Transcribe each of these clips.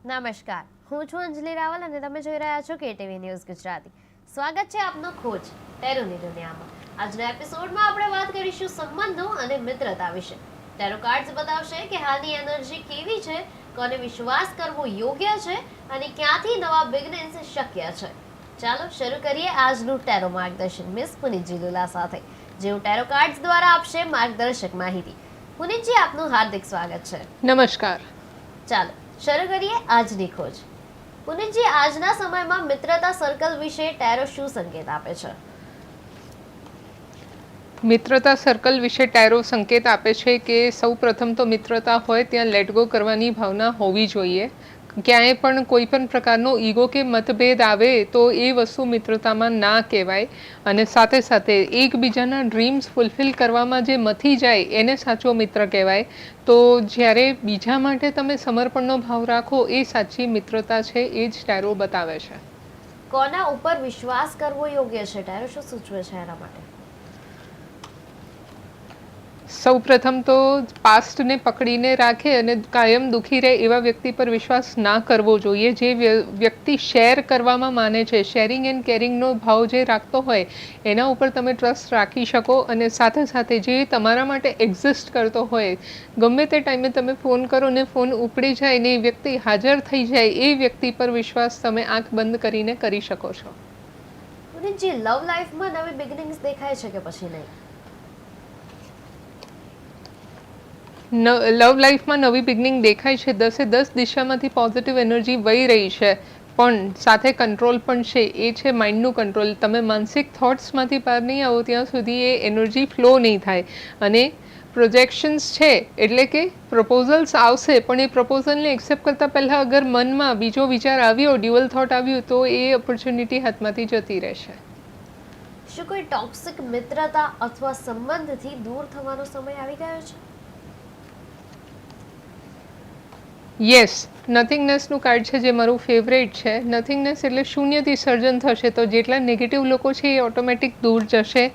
નમસ્કાર, હું છું અંજલિ રાવલ અને તમે જોઈ રહ્યા છો કેટીવી ન્યૂઝ ગુજરાતી. સ્વાગત છે આપનો ખોજ ટેરોની દુનિયામાં. આજના એપિસોડમાં આપણે વાત કરીશું સંબંધો અને મિત્રતા વિશે. ટેરો કાર્ડ્સ બતાવશે કે હાલની એનર્જી કેવી છે, કોને વિશ્વાસ કરવો યોગ્ય છે અને ક્યાંથી નવા બિગનિંગ્સ શક્ય છે. ચાલો શરૂ કરીએ આજનું ટેરો માર્ગદર્શન મિસ પુનીતજી લુલા સાથે, જેઓ ટેરો કાર્ડ્સ દ્વારા આપશે માર્ગદર્શક માહિતી. પુનીતજી, આપનું હાર્દિક સ્વાગત છે. નમસ્કાર. ચાલો શરૂ કરીએ આજની ખોજ. પુનીતજી, આજના સમયમાં મિત્રતા સર્કલ વિશે ટેરો શું સંકેત આપે છે? મિત્રતા સર્કલ વિશે ટેરો સંકેત આપે છે કે સૌ પ્રથમ તો મિત્રતા હોય ત્યાં લેટ ગો કરવાની ભાવના હોવી જોઈએ. ક્યાંય પણ કોઈ પણ પ્રકારનો ઈગો કે મતભેદ આવે તો એ વસ્તુ મિત્રતામાં ના કહેવાય. અને સાથે સાથે એકબીજાના ડ્રીમ્સ ફૂલફિલ કરવામાં જે મથી જાય એને સાચો મિત્ર કહેવાય. તો જ્યારે બીજા માટે તમે સમર્પણનો ભાવ રાખો એ સાચી મિત્રતા છે, એ જ ટેરો બતાવે છે. કોના ઉપર વિશ્વાસ કરવો યોગ્ય છે? ટેરો શું સૂચવે છે એના માટે? સૌ પ્રથમ તો પાસ્ટને પકડીને રાખે અને કાયમ દુઃખી રહે એવા વ્યક્તિ પર વિશ્વાસ ના કરવો જોઈએ. જે વ્યક્તિ શેર કરવામાં માને છે, શેરિંગ એન્ડ કેરિંગનો ભાવ જે રાખતો હોય એના ઉપર તમે ટ્રસ્ટ રાખી શકો. અને સાથે સાથે જે તમારા માટે એક્ઝિસ્ટ કરતો હોય, ગમે તે ટાઈમે તમે ફોન કરો ને ફોન ઉપડી જાય ને એ વ્યક્તિ હાજર થઈ જાય, એ વ્યક્તિ પર વિશ્વાસ તમે આંખ બંધ કરીને કરી શકો છો. પુનીતજી, લવ લાઈફમાં નવી બિગનિંગ્સ દેખાય છે કે પછી નહીં? લવ લાઈફમાં નવી બિગનિંગ દેખાય છે. 10 દિશામાંથી પોઝિટિવ એનર્જી વહી રહી છે, પણ સાથે કંટ્રોલ પણ છે. એ છે માઇન્ડનું કંટ્રોલ. તમે માનસિક થોટ્સમાંથી બહાર નહીં આવો ત્યાં સુધી એ એનર્જી ફ્લો નહીં થાય. અને પ્રોજેક્શન્સ છે એટલે કે પ્રપોઝલ્સ આવશે, પણ એ પ્રપોઝલને એક્સેપ્ટ કરતાં પહેલાં અગર મનમાં બીજો વિચાર આવ્યો, ડ્યુઅલ થોટ આવ્યું, તો એ ઓપોર્ચ્યુનિટી હાથમાંથી જતી રહેશે. શું કોઈ ટોક્સિક મિત્રતા અથવા સંબંધથી દૂર થવાનો સમય આવી ગયો છે? યસ, નથિંગનેસનું કાર્ડ છે જે મારું ફેવરેટ છે. નથિંગનેસ એટલે શૂન્યથી સર્જન થશે. તો જેટલા નેગેટિવ લોકો છે એ ઓટોમેટિક દૂર જશે.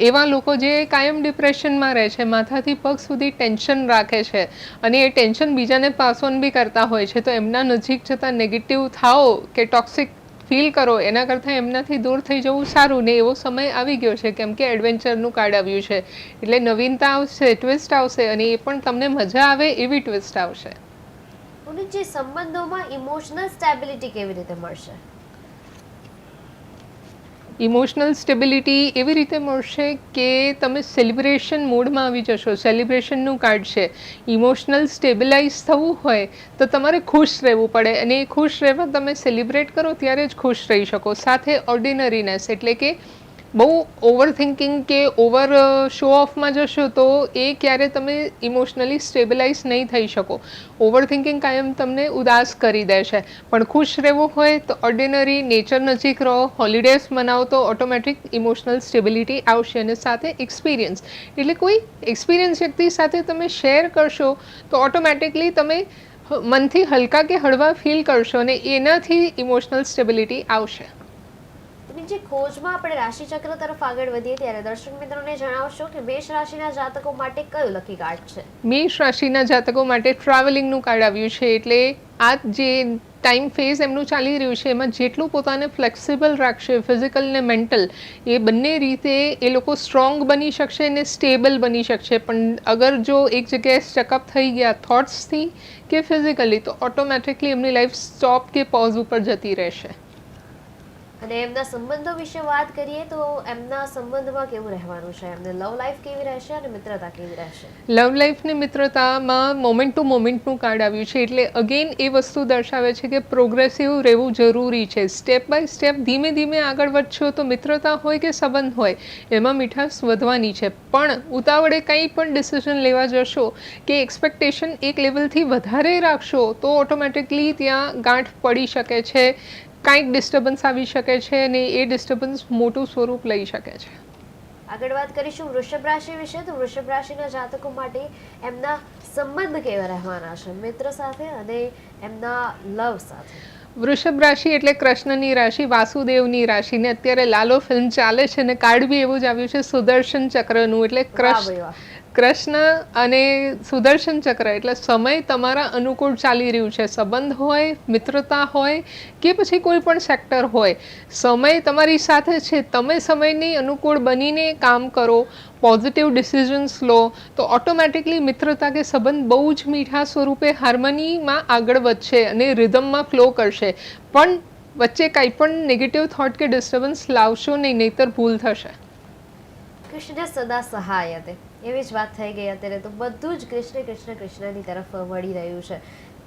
એવા લોકો જે કાયમ ડિપ્રેશનમાં રહે છે, માથાથી પગ સુધી ટેન્શન રાખે છે અને એ ટેન્શન બીજાને પાસ ઓન બી કરતા હોય છે, તો એમના નજીક જતાં નેગેટિવ થાઓ કે ટોક્સિક ફીલ કરો એના કરતાં એમનાથી દૂર થઈ જવું સારું. ને એવો સમય આવી ગયો છે કેમ કે એડવેન્ચરનું કાર્ડ આવ્યું છે, એટલે નવીનતા આવશે, ટ્વિસ્ટ આવશે અને એ પણ તમને મજા આવે એવી ટ્વિસ્ટ આવશે. પુનીતજી, સંબંધોમાં ઇમોશનલ સ્ટેબિલિટી કેવી રીતે મળશે? ઇમોશનલ સ્ટેબિલિટી એવી રીતે મળશે કે તમે સેલિબ્રેશન મૂડમાં આવી જશો. સેલિબ્રેશનનું કાર્ડ છે. ઇમોશનલ સ્ટેબિલાઇઝ થવું હોય તો તમારે ખુશ રહેવું પડે, અને એ ખુશ રહેવા તમે સેલિબ્રેટ કરો ત્યારે જ ખુશ રહી શકો. સાથે ઓર્ડિનરીનેસ એટલે કે બહુ ઓવર થિંકિંગ કે ઓવર શો ઓફમાં જશો તો એ ક્યારે તમે ઇમોશનલી સ્ટેબિલાઇઝ નહીં થઈ શકો. ઓવર થિંકિંગ કાયમ તમને ઉદાસ કરી દે છે. પણ ખુશ રહેવું હોય તો ઓર્ડિનરી નેચર નજીક રહો, હોલિડેઝ મનાવો તો ઓટોમેટિક ઇમોશનલ સ્ટેબિલિટી આવશે. અને સાથે એક્સપિરિયન્સ એટલે કોઈ એક્સપિરિયન્સ વ્યક્તિ સાથે તમે શેર કરશો તો ઓટોમેટિકલી તમે મનથી હલકા કે હળવા ફીલ કરશો અને એનાથી ઇમોશનલ સ્ટેબિલિટી આવશે. પુનીતજી, ખોજમાં આપણે રાશિચક્ર તરફ આગળ વધીએ ત્યારે દર્શક મિત્રોને જણાવશો કે મેષ રાશિના જાતકો માટે કયું લકી કાર્ડ છે? મેષ રાશિના જાતકો માટે ટ્રાવેલિંગનું કાર્ડ આવ્યું છે. એટલે આ જે ટાઈમ ફેઝ એમનું ચાલી રહ્યું છે એમાં જેટલું પોતાને ફ્લેક્સિબલ રાખશે, ફિઝિકલ ને મેન્ટલ, એ બંને રીતે એ લોકો સ્ટ્રોંગ બની શકશે અને સ્ટેબલ બની શકશે. પણ અગર જો એક જગ્યાએ સ્ટકઅપ થઈ ગયા થોટ્સથી કે ફિઝિકલી, તો ઓટોમેટિકલી એમની લાઈફ સ્ટોપ કે પોઝ ઉપર જતી રહેશે. અને એમના સંબંધો વિશે વાત કરીએ તો એમના સંબંધમાં કેવું રહેવાનું છે? એમને લવ લાઈફ કેવી રહેશે અને મિત્રતા કેવી રહેશે? લવ લાઈફ ને મિત્રતામાં મોમેન્ટ ટુ મોમેન્ટનું કાર્ડ આવ્યું છે. એટલે અગેન એ વસ્તુ દર્શાવે છે કે પ્રોગ્રેસિવ રહેવું જરૂરી છે. સ્ટેપ બાય સ્ટેપ ધીમે ધીમે આગળ વધશો તો મિત્રતા હોય કે સંબંધ હોય એમાં મીઠાશ વધવાની છે. પણ ઉતાવળે કંઈ પણ ડિસિઝન લેવા જશો કે એક્સપેક્ટેશન એક લેવલથી વધારે રાખશો તો ઓટોમેટિકલી ત્યાં ગાંઠ પડી શકે છે, કાંઈક ડિસ્ટર્બન્સ આવી શકે છે અને એ ડિસ્ટર્બન્સ મોટું સ્વરૂપ લઈ શકે છે. આગળ વાત કરીશું વૃષભ રાશિ વિશે. તો વૃષભ રાશિના જાતકો માટે એમના સંબંધ કેવા રહેવાના છે મિત્ર સાથે અને એમના લવ સાથે? વૃષભ રાશિ એટલે કૃષ્ણની રાશિ, વાસુદેવની રાશિ. ને અત્યારે લાલો ફિલ્મ ચાલે છે અને કાર્ડ બી એવું જ આવ્યું છે સુદર્શન ચક્રનું. એટલે કૃષ્ણ અને સુદર્શન ચક્ર એટલે સમય તમારા અનુકૂળ ચાલી રહ્યું છે. સંબંધ હોય, મિત્રતા હોય કે પછી કોઈ પણ સેક્ટર હોય, સમય તમારી સાથે છે. તમે સમયની અનુકૂળ બનીને કામ કરો, પોઝિટિવ ડિસિઝન્સ લો, તો ઓટોમેટિકલી મિત્રતા કે સંબંધ બહુ જ મીઠા સ્વરૂપે હાર્મનીમાં આગળ વધશે અને રિધમમાં ફ્લો કરશે. પણ વચ્ચે કંઈ પણ નેગેટિવ થોટ કે ડિસ્ટર્બન્સ લાવશો નહીં, નહીંતર ભૂલ થશે. કૃષ્ણ સદા સહાય હતી, એવી જ વાત થઈ ગઈ. અત્યારે તો બધું જ કૃષ્ણ કૃષ્ણ કૃષ્ણની તરફ વળી રહ્યું છે.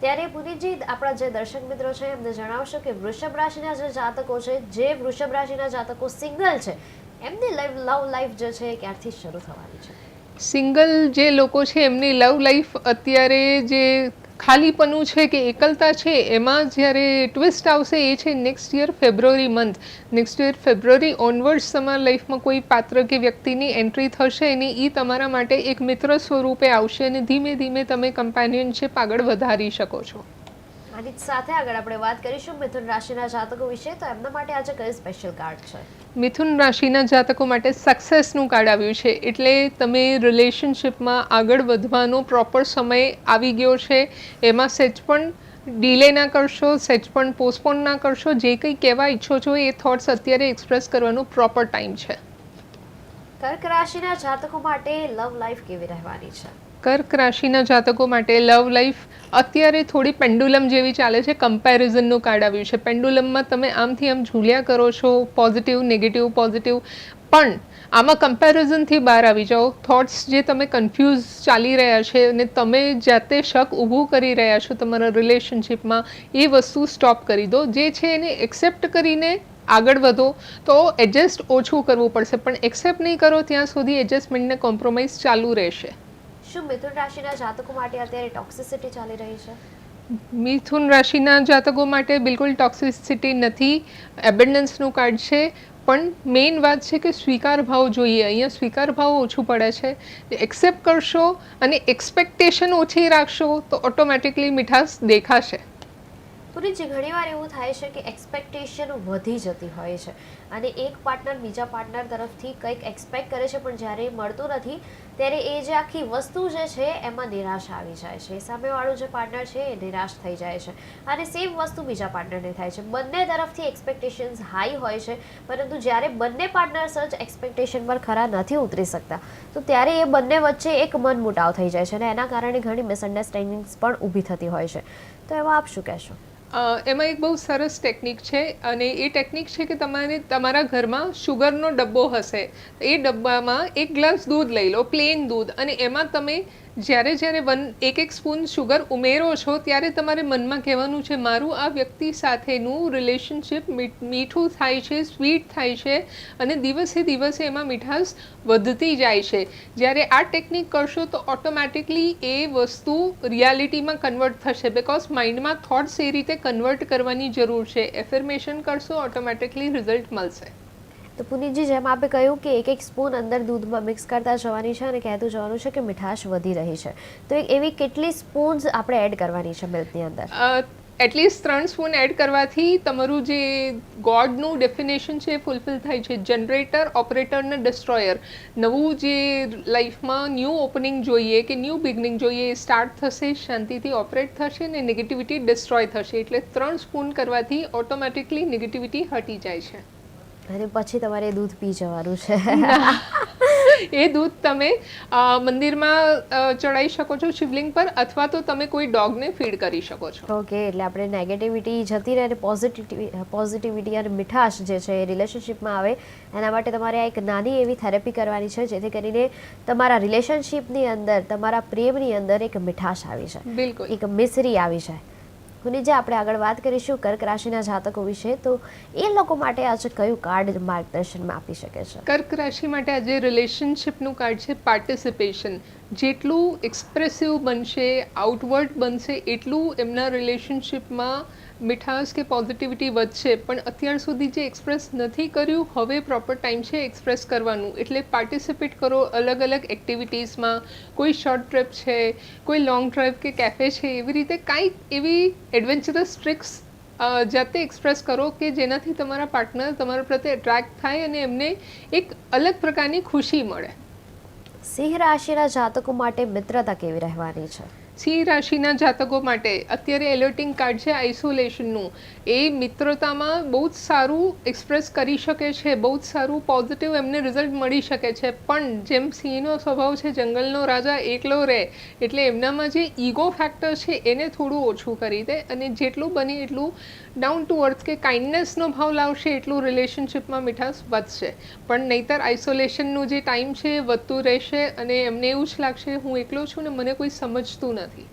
ત્યારે પુનીતજી, આપણા જે દર્શક મિત્રો છે એમને જણાવશો કે વૃષભ રાશિના જે જાતકો છે, જે વૃષભ રાશિના જાતકો સિંગલ છે, એમની લવ લાઈફ જે છે એ ક્યારથી શરૂ થવાની છે? સિંગલ જે લોકો છે એમની લવ લાઈફ અત્યારે જે ખાલીપણું છે કે એકલતા છે, એમાં જ્યારે ટ્વિસ્ટ આવશે એ છે નેક્સ્ટ યર ફેબ્રુઆરી મંથ. નેક્સ્ટ યર ફેબ્રુઆરી ઓનવર્ડ્સ તમારા લાઈફમાં કોઈ પાત્ર કે વ્યક્તિની એન્ટ્રી થશે અને એ તમારા માટે એક મિત્ર સ્વરૂપે આવશે અને ધીમે ધીમે તમે કમ્પેનિયનશિપ આગળ વધારી શકો છો. આની સાથે આગળ આપણે વાત કરીશું મિથુન રાશિના જાતકો વિશે. તો એમના માટે આજે કયું સ્પેશિયલ કાર્ડ છે? મિથુન રાશિના જાતકો માટે સક્સેસનું કાર્ડ આવ્યું છે. એટલે તમે રિલેશનશિપમાં આગળ વધવાનો પ્રોપર સમય આવી ગયો છે. એમાં સહેજ પણ ડીલે ના કરશો, સહેજ પણ પોસ્ટપોન ના કરશો. જે કંઈ કહેવા ઈચ્છો છો એ થોટ્સ અત્યારે એક્સપ્રેસ કરવાનો પ્રોપર ટાઈમ છે. કર્ક રાશિના જાતકો માટે લવ લાઈફ કેવી રહેવાની છે? કર્ક રાશિના જાતકો માટે લવ લાઈફ અત્યારે થોડી પેન્ડુલમ જેવી ચાલે છે. કમ્પેરિઝનનું કાર્ડ આવ્યું છે. પેન્ડુલમમાં તમે આમથી આમ ઝૂલ્યા કરો છો, પોઝિટિવ નેગેટિવ પોઝિટિવ, પણ આમાં કમ્પેરિઝનથી બહાર આવી જાઓ. થોટ્સ જે તમે કન્ફ્યુઝ ચાલી રહ્યા છે અને તમે જાતે શક ઊભું કરી રહ્યા છો તમારા રિલેશનશિપમાં, એ વસ્તુ સ્ટોપ કરી દો. જે છે એને એક્સેપ્ટ કરીને આગળ વધો. તો એડજસ્ટ ઓછું કરવું પડશે, પણ એક્સેપ્ટ નહીં કરો ત્યાં સુધી એડજસ્ટમેન્ટને કોમ્પ્રોમાઇઝ ચાલુ રહેશે. શું મિથુન રાશિના જાતકો માટે અત્યારે ટોક્સિસિટી ચાલી રહી છે? મિથુન રાશિના જાતકો માટે બિલકુલ ટોક્સિસિટી નથી. એબન્ડન્સનું કાર્ડ છે. પણ મેઇન વાત છે કે સ્વીકાર ભાવ જોઈએ. અહીંયા સ્વીકાર ભાવ ઓછું પડે છે. એક્સેપ્ટ કરશો અને એક્સપેક્ટેશન ઓછી રાખશો તો ઓટોમેટિકલી મીઠાશ દેખાશે. પુરીજી, ઘણીવાર એવું થાય છે કે એક્સપેક્ટેશન વધી જતી હોય છે અને એક પાર્ટનર બીજા પાર્ટનર તરફથી કંઈક એક્સપેક્ટ કરે છે, પણ જ્યારે મળતું નથી ત્યારે એ જે આખી વસ્તુ જે છે એમાં નિરાશ આવી જાય છે. સામેવાળું જે પાર્ટનર છે એ નિરાશ થઈ જાય છે અને સેમ વસ્તુ બીજા પાર્ટનરને થાય છે. બંને તરફથી એક્સપેક્ટેશન્સ હાઈ હોય છે, પરંતુ જ્યારે બંને પાર્ટનર્સ જ એક્સપેક્ટેશન પર ખરા નથી ઉતરી શકતા, તો ત્યારે એ બંને વચ્ચે એક મનમુટાવ થઈ જાય છે અને એના કારણે ઘણી મિસઅન્ડરસ્ટેન્ડિંગ્સ પણ ઊભી થતી હોય છે. તો એમાં આપ શું કહેશો? એમાં એક બહુ સરસ ટેકનિક છે અને એ ટેકનિક છે કે તમારે તમારા ઘરમાં શુગરનો ડબ્બો હશે. એ ડબ્બામાં એક ગ્લાસ દૂધ લઈ લો, પ્લેન દૂધ, અને એમાં તમે જ્યારે એક સ્પૂન શુગર ઉમેરો છો ત્યારે તમારે મનમાં કહેવાનું છે, મારું આ વ્યક્તિ સાથેનું રિલેશનશિપ મીઠું થાય છે, સ્વીટ થાય છે અને દિવસે દિવસે એમાં મીઠાશ વધતી જાય છે. જ્યારે આ ટેકનિક કરશો તો ઓટોમેટિકલી એ વસ્તુ રિયાલિટીમાં કન્વર્ટ થશે. બિકોઝ માઇન્ડમાં થોટ્સ એ રીતે કન્વર્ટ કરવાની જરૂર છે. એફર્મેશન કરશો ઓટોમેટિકલી રિઝલ્ટ મળશે. તો પુનીતજી, જેમ આપે કહ્યું કે એક સ્પૂન અંદર દૂધમાં મિક્સ કરતા જવાની છે અને કહેતું જવાનું છે કે મીઠાશ વધી રહી છે, તો એવી કેટલી સ્પૂન્સ આપણે એડ કરવાની છે મિલ્કની અંદર? એટલીસ્ટ 3 સ્પૂન એડ કરવાથી તમારું જે ગોડનું ડેફિનેશન છે એ ફૂલફિલ થાય છે. જનરેટર, ઓપરેટર ને ડિસ્ટ્રોયર. નવું જે લાઈફમાં ન્યૂ ઓપનિંગ જોઈએ કે ન્યૂ બિગનિંગ જોઈએ એ સ્ટાર્ટ થશે, શાંતિથી ઓપરેટ થશે ને નેગેટિવિટી ડિસ્ટ્રોય થશે. એટલે 3 સ્પૂન કરવાથી ઓટોમેટિકલી નેગેટિવિટી હટી જાય છે. અને પછી તમારે દૂધ પી જવાનું છે. એ દૂધ તમે મંદિરમાં ચડાવી શકો છો, શિવલિંગ પર, અથવા તો તમે કોઈ ડોગને ફીડ કરી શકો છો. ઓકે, એટલે આપણે નેગેટિવિટી જતી રહે અને પોઝિટિવિટી અને મીઠાશ જે છે એ રિલેશનશિપમાં આવે, એના માટે તમારે આ એક નાની એવી થેરેપી કરવાની છે, જેથી કરીને તમારા રિલેશનશિપની અંદર, તમારા પ્રેમની અંદર એક મીઠાશ આવી જાય, બિલકુલ એક મિસરી આવી જાય. પુનીતજી, આપણે આગળ વાત કરીશું કર્ક રાશિના જાતકો વિશે. તો એ લોકો માટે આજે કયું કાર્ડ માર્ગદર્શનમાં આપી શકે છે? કર્ક રાશિ માટે આજે રિલેશનશિપનું કાર્ડ છે પાર્ટિસિપેશન. જેટલું એક્સપ્રેસિવ બનશે, આઉટવર્ડ બનશે, એટલું એમના રિલેશનશિપમાં મીઠાશ કે પોઝિટિવિટી વધશે. પણ અત્યાર સુધી જે એક્સપ્રેસ નથી કર્યું, હવે પ્રોપર ટાઈમ છે એક્સપ્રેસ કરવાનું. એટલે પાર્ટિસિપેટ કરો અલગ અલગ એક્ટિવિટીઝમાં. કોઈ શોર્ટ ટ્રીપ છે, કોઈ લોંગ ડ્રાઈવ કે કેફે છે, એવી રીતે કાંઈક એવી એડવેન્ચરસ ટ્રિક્સ જાતે એક્સપ્રેસ કરો કે જેનાથી તમારા પાર્ટનર તમારા પ્રત્યે એટ્રેક્ટ થાય અને એમને એક અલગ પ્રકારની ખુશી મળે. સિંહ રાશિના જાતકો માટે મિત્રતા કેવી રહેવાની છે? સિંહ રાશિના જાતકો માટે અત્યારે એલર્ટિંગ કાર્ડ છે આઇસોલેશનનું. એ મિત્રતામાં બહુ જ સારું એક્સપ્રેસ કરી શકે છે, બહુ જ સારું પોઝિટિવ એમને રિઝલ્ટ મળી શકે છે. પણ જેમ સિંહનો સ્વભાવ છે જંગલનો રાજા એકલો રહે, એટલે એમનામાં જે ઈગો ફેક્ટર છે એને થોડું ઓછું કરી દે અને જેટલું બને એટલું ડાઉન ટુ અર્થ કે કાઇન્ડનેસનો ભાવ લાવશે એટલું રિલેશનશિપમાં મીઠાશ વધશે. પણ નહીંતર આઇસોલેશનનું જે ટાઈમ છે એ વધતું રહેશે અને એમને એવું જ લાગશે હું એકલો છું ને મને કોઈ સમજતું નથી.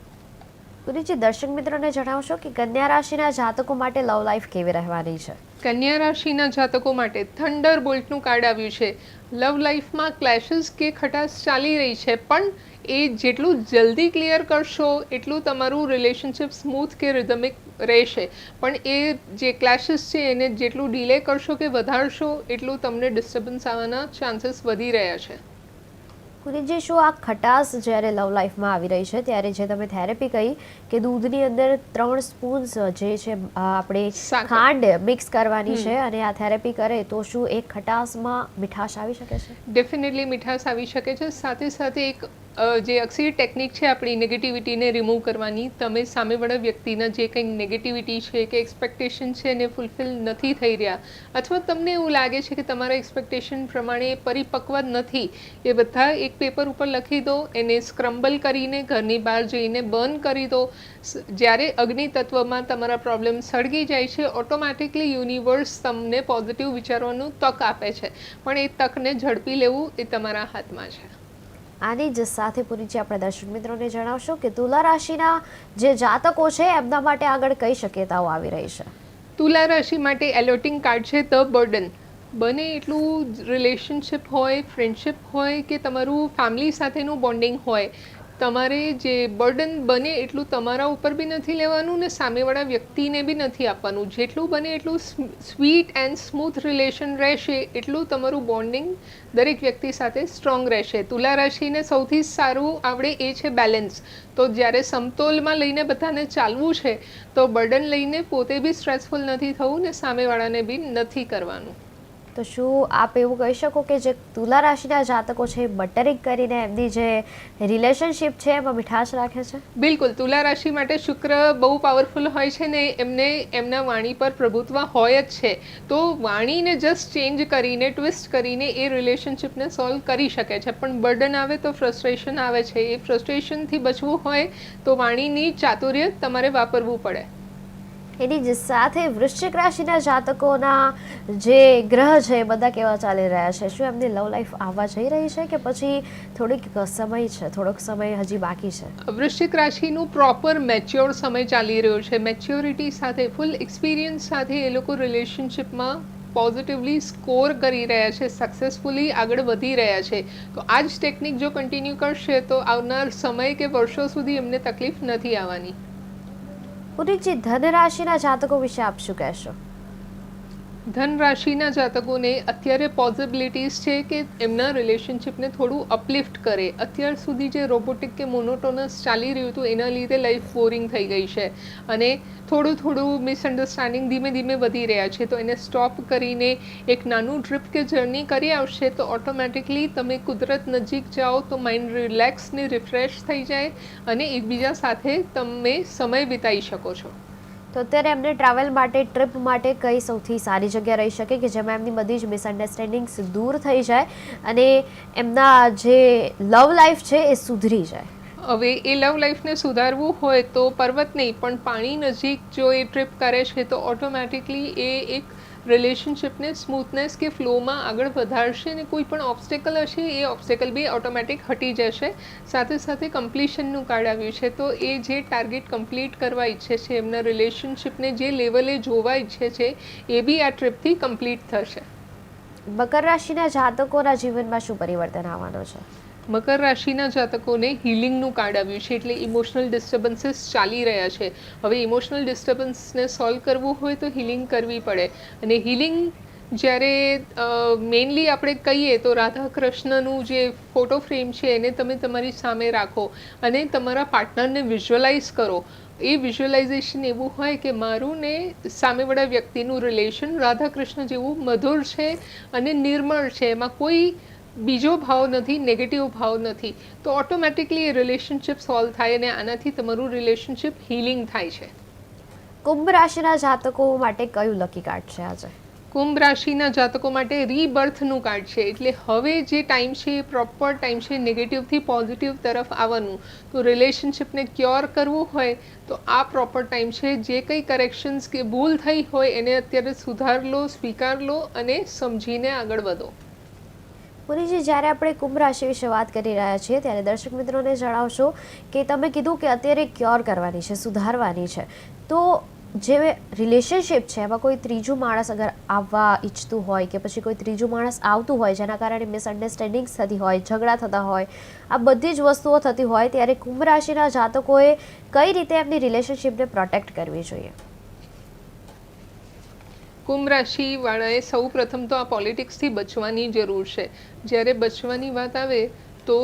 પુરીજી, દર્શક મિત્રોને જણાવશો કે કન્યા રાશિના જાતકો માટે લવ લાઈફ કેવી રહેવાની છે? કન્યા રાશિના જાતકો માટે થંડર બોલ્ટનું કાર્ડ આવ્યું છે. લવ લાઈફમાં ક્લેશિસ કે ખટાશ ચાલી રહી છે, પણ એ જેટલું જલ્દી ક્લિયર કરશો એટલું તમારું રિલેશનશિપ સ્મૂથ કે રિધમિક રહેશે. પણ એ જે ક્લેશિસ છે એને જેટલું ડિલે કરશો કે વધારશો એટલું તમને ડિસ્ટર્બન્સ આવવાના ચાન્સીસ વધી રહ્યા છે. પુરીજી, શું આ ખટાશ જ્યારે લવ લાઈફમાં આવી રહી છે ત્યારે જે તમે થેરેપી કહી કે દૂધની અંદર 3 સ્પૂન્સ જે છે આપણે ખાંડ મિક્સ કરવાની છે અને આ થેરેપી કરે તો શું એક ખટાશમાં મીઠાશ આવી શકે છે? ડેફિનેટલી મીઠાશ આવી શકે છે. સાથે સાથે એક જે અક્ષીર ટેકનિક છે આપણી નેગેટિવિટીને રિમૂવ કરવાની. તમે સામેવાળા વ્યક્તિના જે કંઈ નેગેટિવિટી છે કે એક્સપેક્ટેશન છે એને ફૂલફિલ નથી થઈ રહ્યા, અથવા તમને એવું લાગે છે કે તમારા એક્સપેક્ટેશન પ્રમાણે પરિપક્વ નથી, એ બધા એક પેપર ઉપર લખી દો, એને સ્ક્રમ્બલ કરીને ઘરની બહાર જઈને બર્ન કરી દો. જ્યારે અગ્નિ તત્વમાં તમારા પ્રોબ્લેમ સળગી જાય છે, ઓટોમેટિકલી યુનિવર્સ તમને પોઝિટિવ વિચારવાનું તક આપે છે. પણ એ તકને ઝડપી લેવું એ તમારા હાથમાં છે. આની જ સાથે પુરીજી આપણે દર્શક મિત્રોને જણાવશો કે તુલા રાશિના જે જાતકો છે એમના માટે આગળ કઈ શક્યતાઓ આવી રહી છે? તુલા રાશિ માટે એલર્ટિંગ કાર્ડ છે ધ બર્ડન. બને એટલું રિલેશનશિપ હોય, ફ્રેન્ડશિપ હોય કે તમારું ફેમિલી સાથેનું બોન્ડિંગ હોય, તમારે જે બર્ડન બને એટલું તમારા ઉપર બી નથી લેવાનું ને સામેવાળા વ્યક્તિને બી નથી આપવાનું. જેટલું બને એટલું સ્વીટ એન્ડ સ્મૂથ રિલેશન રહેશે એટલું તમારું બોન્ડિંગ દરેક વ્યક્તિ સાથે સ્ટ્રોંગ રહેશે. તુલા રાશિને સૌથી સારું આવડે એ છે બેલેન્સ. તો જ્યારે સમતોલમાં લઈને બધાને ચાલવું છે તો બર્ડન લઈને પોતે બી સ્ટ્રેસફુલ નથી થવું ને સામેવાળાને બી નથી કરવાનું. તો શું આપ એવું કહી શકો કે જે તુલા રાશિના જાતકો છે બટરિંગ કરીને એમની જે રિલેશનશિપ છે એમાં મીઠાશ રાખે છે? બિલકુલ. તુલા રાશિ માટે શુક્ર બહુ પાવરફુલ હોય છે ને એમને એમના વાણી પર પ્રભુત્વ હોય જ છે. તો વાણીને જસ્ટ ચેન્જ કરીને, ટ્વિસ્ટ કરીને એ રિલેશનશિપને સોલ્વ કરી શકે છે. પણ બર્ડન આવે તો ફ્રસ્ટ્રેશન આવે છે. એ ફ્રસ્ટ્રેશનથી બચવું હોય તો વાણીની ચાતુર્ય તમારે વાપરવું પડે. એની જ સાથે વૃશ્ચિક રાશિના જાતકોના જે ગ્રહ છે એ બધા કેવા ચાલી રહ્યા છે? શું એમની લવ લાઈફ આવવા જઈ રહી છે કે પછી થોડોક સમય હજી બાકી છે? વૃશ્ચિક રાશિનું પ્રોપર મેચ્યોર સમય ચાલી રહ્યો છે. મેચ્યોરિટી સાથે, ફૂલ એક્સપિરિયન્સ સાથે એ લોકો રિલેશનશિપમાં પોઝિટિવલી સ્કોર કરી રહ્યા છે, સક્સેસફુલી આગળ વધી રહ્યા છે. તો આ જ ટેકનિક જો કન્ટિન્યુ કરશે તો આવનાર સમય કે વર્ષો સુધી એમને તકલીફ નથી આવવાની. પુરીજી, ધન રાશિના જાતકો વિશે આપ શું કહેશો? ધન રાશિના જાતકોને અત્યારે પોસિબિલિટીઝ છે કે એમના રિલેશનશિપને થોડું અપલિફ્ટ કરે. અત્યાર સુધી જે રોબોટિક કે મોનોટોનસ ચાલી રહ્યું હતું એના લીધે લાઈફ બોરિંગ થઈ ગઈ છે અને થોડું મિસઅન્ડરસ્ટેન્ડિંગ ધીમે ધીમે વધી રહ્યા છે. તો એને સ્ટોપ કરીને એક નાનું ટ્રીપ કે જર્ની કરી આવશે તો ઓટોમેટિકલી તમે કુદરત નજીક જાઓ તો માઇન્ડ રિલેક્સ ને રિફ્રેશ થઈ જાય અને એકબીજા સાથે તમે સમય વિતાવી શકો છો. તો અત્યારે એમને ટ્રાવેલ માટે, ટ્રીપ માટે કઈ સૌથી સારી જગ્યા રહી શકે કે જેમાં એમની બધી જ મિસઅન્ડરસ્ટેન્ડિંગ્સ દૂર થઈ જાય અને એમના જે લવ લાઈફ છે એ સુધરી જાય? હવે એ લવ લાઈફને સુધારવું હોય તો પર્વત નહીં પણ પાણી નજીક જો એ ટ્રીપ કરે છે તો ઓટોમેટિકલી એ એક રિલેશનશિપને સ્મૂથનેસ કે ફ્લોમાં આગળ વધારશે અને કોઈ પણ ઓબ્સ્ટેકલ હશે એ ઓબ્સ્ટેકલ બી ઓટોમેટિક હટી જશે. સાથે સાથે કમ્પ્લીશનનું કાર્ડ આવ્યું છે તો એ જે ટાર્ગેટ કમ્પ્લીટ કરવા ઈચ્છે છે, એમના રિલેશનશિપને જે લેવલે જોવા ઈચ્છે છે એ બી આ ટ્રીપથી કમ્પ્લીટ થશે. મકર રાશિના જાતકોના જીવનમાં શું પરિવર્તન આવવાનો છે? મકર રાશિના જાતકોને હિલિંગનું કાર્ડ આવ્યું છે એટલે ઇમોશનલ ડિસ્ટર્બન્સીસ ચાલી રહ્યા છે. હવે ઇમોશનલ ડિસ્ટર્બન્સને સોલ્વ કરવું હોય તો હિલિંગ કરવી પડે અને હિલિંગ જ્યારે મેઇનલી આપણે કહીએ તો રાધા કૃષ્ણનું જે ફોટો ફ્રેમ છે એને તમે તમારી સામે રાખો અને તમારા પાર્ટનરને વિઝ્યુઅલાઇઝ કરો. એ વિઝ્યુઅલાઇઝેશન એવું હોય કે મારું ને સામેવાળા વ્યક્તિનું રિલેશન રાધા કૃષ્ણ જેવું મધુર છે અને નિર્મળ છે, એમાં કોઈ બીજો ભાવ નથી, નેગેટિવ ભાવ નથી, તો ઓટોમેટિકલી એ રિલેશનશિપ સોલ્વ થાય અને આનાથી તમારું રિલેશનશિપ હીલિંગ થાય છે. કુંભ રાશિના જાતકો માટે કયું લકી કાર્ડ છે આજે? કુંભ રાશિના જાતકો માટે રીબર્થનું કાર્ડ છે. એટલે હવે જે ટાઈમ છે એ પ્રોપર ટાઈમ છે નેગેટિવથી પોઝિટિવ તરફ આવવાનું. તો રિલેશનશિપને ક્યોર કરવું હોય તો આ પ્રોપર ટાઈમ છે. જે કંઈ કરેક્શન્સ કે ભૂલ થઈ હોય એને અત્યારે સુધાર લો, સ્વીકાર લો અને સમજીને આગળ વધો. પુરીજી, જ્યારે આપણે કુંભ રાશિ વિશે વાત કરી રહ્યા છીએ ત્યારે દર્શક મિત્રોને જણાવશો કે તમે કીધું કે અત્યારે ક્યોર કરવાની છે, સુધારવાની છે, તો જે રિલેશનશિપ છે એમાં કોઈ ત્રીજું માણસ અગર આવવા ઈચ્છતું હોય કે પછી કોઈ ત્રીજું માણસ આવતું હોય જેના કારણે મિસઅન્ડરસ્ટેન્ડિંગ્સ થતી હોય, ઝઘડા થતા હોય, આ બધી જ વસ્તુઓ થતી હોય, ત્યારે કુંભ રાશિના જાતકોએ કઈ રીતે એમની રિલેશનશિપને પ્રોટેક્ટ કરવી જોઈએ? કુંભ રાશિવાળાએ સૌ પ્રથમ તો આ પોલિટિક્સથી બચવાની જરૂર છે. જ્યારે બચવાની વાત આવે તો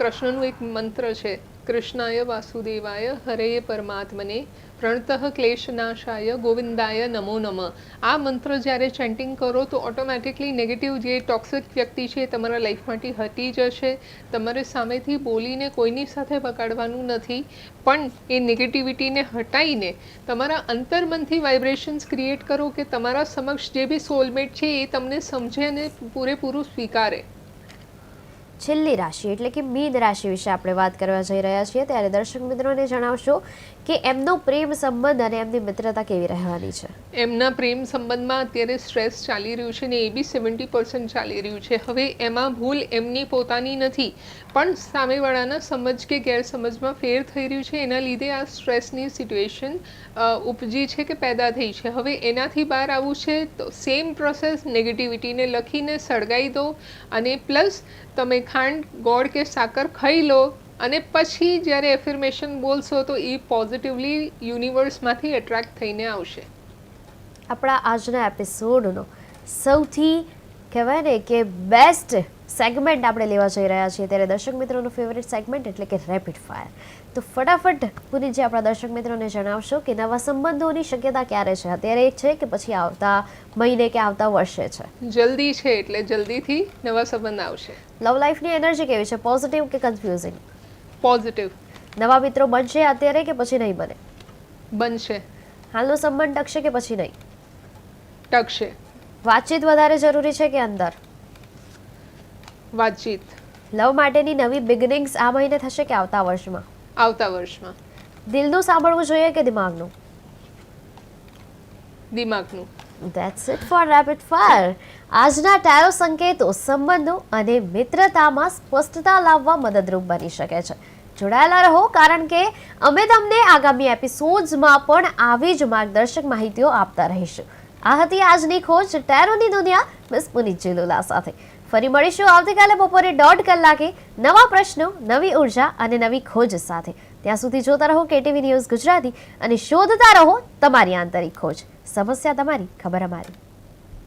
કૃષ્ણનું એક મંત્ર છે, કૃષ્ણાય વાસુદેવાય હરેય પરમાત્મને પ્રણતઃ ક્લેશનાશાય ગોવિંદાય નમો નમઃ. આ મંત્ર જ્યારે ચેન્ટિંગ કરો તો ઓટોમેટિકલી નેગેટિવ જે ટોક્સિક વ્યક્તિ છે એ તમારા લાઈફમાંથી હટી જશે. તમારે સામેથી બોલીને કોઈની સાથે બગાડવાનું નથી, પણ એ નેગેટિવિટીને હટાવીને તમારા અંતર્મનથી વાઇબ્રેશન્સ ક્રિએટ કરો કે તમારા સમક્ષ જે બી સોલમેટ છે એ તમને સમજે અને પૂરેપૂરું સ્વીકારે. છેલ્લી રાશિ એટલે કે મીન રાશિ વિશે આપણે વાત કરવા જઈ રહ્યા છીએ ત્યારે દર્શક મિત્રોને જણાવશો કે એમનો પ્રેમ સંબંધ અને એમની મિત્રતા કેવી રહેવાની છે? એમના પ્રેમ સંબંધમાં અત્યારે સ્ટ્રેસ ચાલી રહ્યું છે ને એ બી 70% ચાલી રહ્યું છે. હવે એમાં ભૂલ એમની પોતાની નથી, પણ સામેવાળાના સમજ કે ગેરસમજમાં ફેર થઈ રહ્યું છે, એના લીધે આ સ્ટ્રેસની સિચ્યુએશન ઉપજી છે કે પેદા થઈ છે. હવે એનાથી બહાર આવવું છે તો સેમ પ્રોસેસ નેગેટિવિટીને લખીને સળગાવી દો અને પ્લસ તમે ખાંડ, ગોળ કે સાકર ખાઈ લો અને પછી જ્યારે એફર્મેશન બોલશો તો એ પોઝિટિવલી યુનિવર્સમાંથી એટ્રેક્ટ થઈને આવશે. આપણા આજના એપિસોડનો સૌથી કહેવાય ને કે બેસ્ટ સેગમેન્ટ આપણે લેવા જઈ રહ્યા છીએ ત્યારે દર્શક મિત્રોનો ફેવરેટ સેગમેન્ટ એટલે કે રેપિડ ફાયર. તો ફટાફટ પુરીજી આપણા દર્શક મિત્રોને જણાવશો કે નવા સંબંધોની શક્યતા ક્યારે છે? અત્યારે છે કે પછી આવતા મહિને કે આવતા વર્ષે છે? જલ્દી છે, એટલે જલ્દીથી નવા સંબંધ આવશે. લવ લાઈફની એનર્જી કેવી છે? પોઝિટિવ કે કન્ફ્યુઝિંગ? પોઝિટિવ. નવા મિત્રો બનશે અત્યારે કે પછી નહીં બને? બનશે. હાલનો સંબંધ ટકશે કે પછી નહીં? ટકશે. વાતચીત વધારે જરૂરી છે કે અંદર? વાતચીત. લવ માટેની નવી બિગનિંગ્સ આ મહિને થશે કે આવતા વર્ષમાં? આવતા વર્ષમાં. દિલનું સાંભળવું જોઈએ કે દિમાગનું? દિમાગનું. That's it for rapid fire. આજના ટેરો સંકેતો સંબંધો અને મિત્રતામાં સ્પષ્ટતા લાવવા મદદરૂપ બની શકે છે. જોડાયેલા રહો, કારણ કે અમે તમને આગામી એપિસોડ્સમાં પણ આવી જ માર્ગદર્શક માહિતીઓ આપતા રહીશું. આ હતી આજની ખોજ ટેરોની દુનિયા મિસ પુનીત ચિલોલા સાથે. ફરી મળીશું આવતીકાલે બપોરે 1:30 કલાકે નવા પ્રશ્નો, નવી ઉર્જા અને નવી ખોજ સાથે. ત્યાં સુધી જોતા રહો KTV ન્યૂઝ ગુજરાતી અને શોધતા રહો તમારી આંતરિક ખોજ. સમસ્યા તમારી, ખબર અમારી.